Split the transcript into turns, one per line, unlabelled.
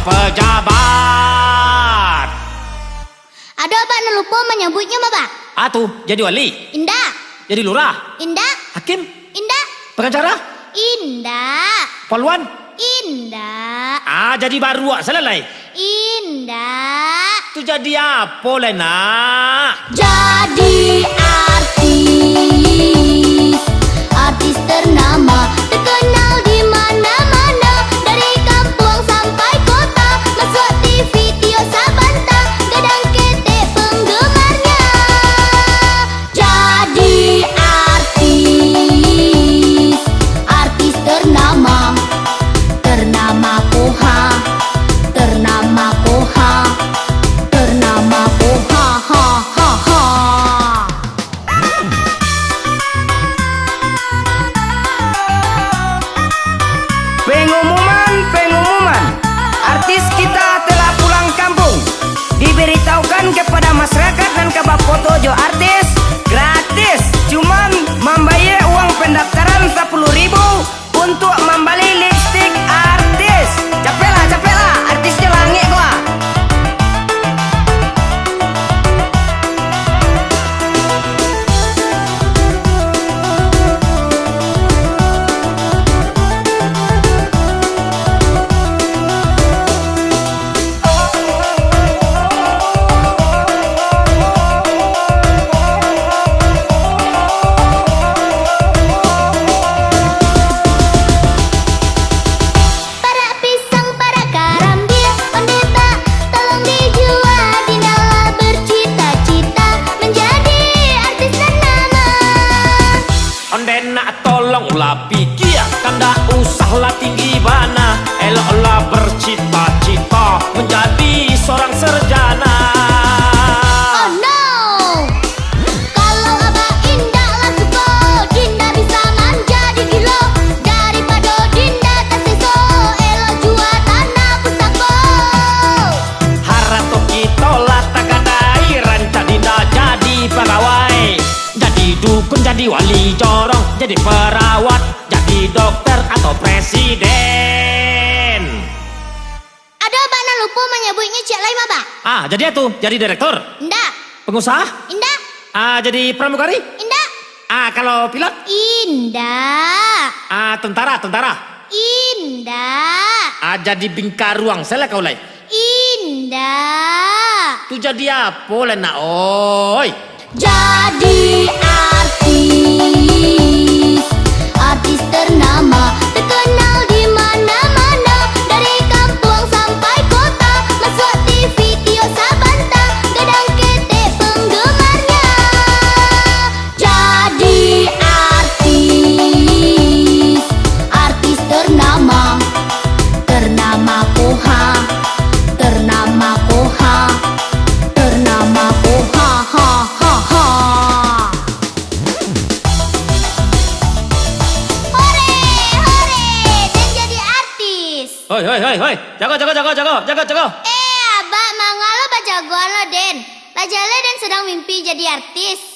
pejabat.
Ada apa lupa menyebutnya apa?
Atuh jadi wali,
Indah,
jadi lurah,
indah,
hakim,
indah,
pengacara,
indah,
poluan.
indah,
Jadi baru selesai.
indah.
Itu jadi apa Lena?
Jadi artis ternama, terkenal di mana-mana, dari kampung sampai kota, masuk TV Tio Sabanta, gadang ketek penggemarnya. Jadi artis ternama, ternama Koha, ternama Koha, ternama Koha, ha ha ha.
Pengumuman, artis kita telah pulang kampung. Diberitahukan kepada masyarakat dan kabar foto jo artis gratis. Cuman membayar uang pendaftaran 10.000 untuk membeli lipstick artis. Capek lah, artisnya langit gua.
Para pisang, para karambil, pendeta tolong dijual, Dinala bercita-cita menjadi artis ternama.
Ondena tolong ulah pikir, tanda usahlah tinggi bana, eloklah bercita-cita menjadi seorang sarjana.
Oh no, kalau Abah Indah lah suka, Dinda bisa menjadi gila, daripada Dinda tak seso, elok jual tanah pusaka.
Harato kita lah tak gadai, rancak dinda jadi pegawai, jadi dukun, jadi wali corong, jadi perawat, jadi dokter atau presiden.
Ada Abah nak lupa menyebutnya cik lain Abah.
Jadi itu jadi direktur,
Indah,
pengusaha,
indah,
jadi pramugari.
indah,
Kalau pilot,
indah,
tentara,
indah,
jadi bingkar ruang saya kau lai.
indah.
Tu jadi apa Lena? Oi,
Jadi artis ternama, terkenal di mana-mana, dari kampung sampai kota, masuk TV Tio Sabanta, gadang ketek penggemarnya. Jadi artis ternama, ternama Koha, ternama Koha, ternama Koha, ha ha ha. Hore, dan jadi artis.
hoi, jago.
Abah mangalo baca gua lo Den. Lajale Den sedang mimpi jadi artis.